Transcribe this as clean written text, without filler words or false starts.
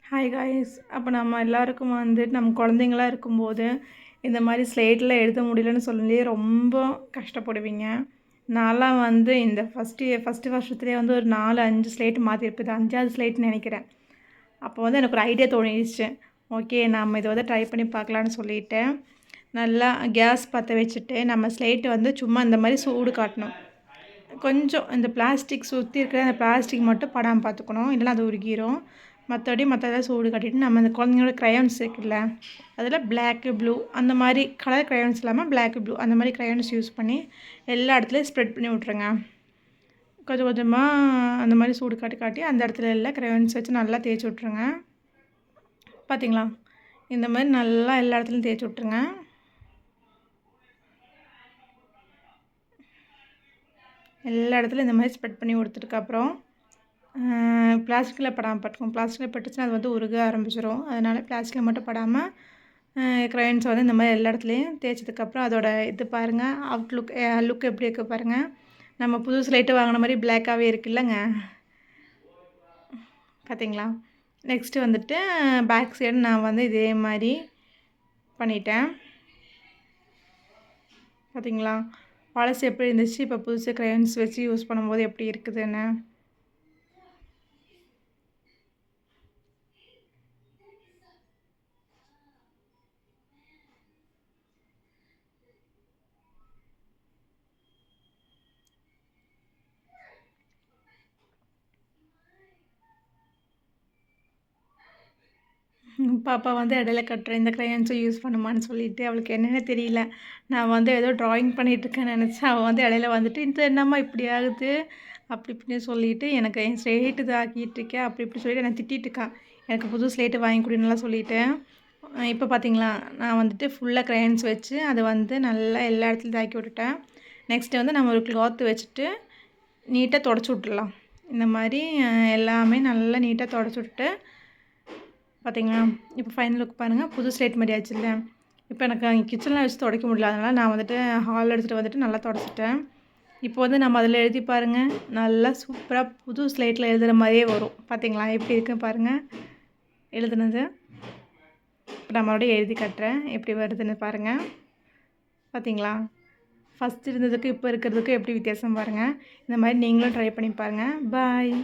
Hi guys. அப்போ நம்ம எல்லாருக்கும் வந்துட்டு நம்ம குழந்தைங்களா இருக்கும்போது இந்த மாதிரி ஸ்லேட்டில் எழுத முடியலன்னு சொல்லி ரொம்ப கஷ்டப்படுவீங்க. நான்லாம் வந்து இந்த ஃபஸ்ட்டு வருஷத்துலேயே வந்து ஒரு 4-5 ஸ்லேட் மாற்றிருப்பது, 5வது ஸ்லேட்னு நினைக்கிறேன். அப்போ வந்து எனக்கு ஒரு ஐடியா தோணிடுச்சு. ஓகே, நம்ம இதை வந்து ட்ரை பண்ணி பார்க்கலான்னு சொல்லிட்டு நல்லா கேஸ் பற்ற வச்சுட்டு நம்ம ஸ்லேட்டு வந்து சும்மா இந்த மாதிரி சூடு காட்டணும். கொஞ்சம் இந்த பிளாஸ்டிக் சுற்றி இருக்கிற அந்த பிளாஸ்டிக் மட்டும் படாமல் பார்த்துக்கணும், இல்லைனா அது உருகிரும். மற்றதெல்லாம் சூடு காட்டிட்டு நம்ம அந்த குழந்தைங்களோட க்ரையான்ஸ் இருக்குல்ல, அதில் பிளாக்கு ப்ளூ அந்த மாதிரி கலர் க்ரையான்ஸ் இல்லாமல் பிளாக்கு ப்ளூ அந்த மாதிரி க்ரையான்ஸ் யூஸ் பண்ணி எல்லா இடத்துலையும் ஸ்ப்ரெட் பண்ணி விட்ருங்க. கொஞ்சம் கொஞ்சமாக அந்த மாதிரி சூடு காட்டி அந்த இடத்துல எல்லாம் க்ரையான்ஸ் வச்சு நல்லா தேய்ச்சி விட்ருங்க. பார்த்தீங்களா, இந்த மாதிரி நல்லா எல்லா இடத்துலையும் தேய்ச்சி விட்ருங்க. எல்லா இடத்துலையும் இந்த மாதிரி ஸ்ப்ரெட் பண்ணி கொடுத்ததுக்கப்புறம் பிளாஸ்டிக்கில் படாமல் பார்த்துக்கோங்க. பிளாஸ்டிக்கில் பட்டுச்சுன்னா அது வந்து உருக ஆரம்பிச்சிடும். அதனால் பிளாஸ்டிக்கில் மட்டும் படாமல் க்ரையான்ஸை வந்து இந்த மாதிரி எல்லா இடத்துலையும் தேய்ச்சதுக்கப்புறம் அதோட இது பாருங்கள், லுக் எப்படி இருக்குது பாருங்கள். நம்ம புது ஸ்லேட்டு வாங்கின மாதிரி பிளாக்காகவே இருக்குல்லங்க, பார்த்தீங்களா. நெக்ஸ்ட்டு வந்துட்டு பேக் சைடு நான் வந்து இதே மாதிரி பண்ணிட்டேன். பார்த்தீங்களா, பழசு எப்படி இருந்துச்சு, இப்போ புதுசு க்ரையான்ஸ் வச்சு யூஸ் பண்ணும்போது எப்படி இருக்குதுன்னு. பாப்பா வந்து இடையில கட்டுறேன், இந்த க்ரையான்ஸை யூஸ் பண்ணுமான்னு சொல்லிட்டு அவளுக்கு என்னென்ன தெரியல. நான் வந்து ஏதோ ட்ராயிங் பண்ணிகிட்ருக்கேன்னு நினச்சேன். அவள் வந்து இடையில வந்துட்டு இது என்னம்மா இப்படி ஆகுது அப்படி இப்படின்னு சொல்லிட்டு எனக்கு என் ஸ்லேட்டு இது ஆக்கிட்டுருக்கேன் அப்படி இப்படி சொல்லிட்டு என்னை திட்டிகிட்ருக்கா. எனக்கு புது ஸ்லேட்டு வாங்கி கொடுன்னுலாம் சொல்லிவிட்டேன். இப்போ பார்த்தீங்களா, நான் வந்துட்டு ஃபுல்லாக க்ரையான்ஸ் வச்சு அதை வந்து நல்லா எல்லா இடத்துலையும் தாக்கி விட்டுட்டேன். நெக்ஸ்ட்டு வந்து நம்ம ஒரு கிளாத்து வச்சுட்டு நீட்டாக தொடச்சி விட்டுடலாம். இந்த மாதிரி எல்லாமே நல்லா நீட்டாக தொடச்சி விட்டுட்டு பார்த்தீங்களா, இப்போ ஃபைனல் லுக் பாருங்கள். புது ஸ்லேட் மாதிரி ஆச்சுல்ல. இப்போ எனக்கு அங்கே கிச்சனில் வச்சு துடைக்க முடியல, அதனால் நான் வந்துட்டு ஹாலில் எடுத்துகிட்டு வந்துட்டு நல்லா தொடச்சிட்டேன். இப்போ வந்து நம்ம அதில் எழுதி பாருங்கள், நல்லா சூப்பராக புது ஸ்லேட்டில் எழுதுகிற மாதிரியே வரும். பார்த்தீங்களா எப்படி இருக்குன்னு பாருங்கள் எழுதுனது. இப்போ நான் மறுபடியும் எழுதி காட்டுறேன் எப்படி வருதுன்னு பாருங்கள். பார்த்தீங்களா, ஃபஸ்ட் இருந்ததுக்கு இப்போ இருக்கிறதுக்கும் எப்படி வித்தியாசம் பாருங்கள். இந்த மாதிரி நீங்களும் ட்ரை பண்ணி பாருங்கள். பாய்.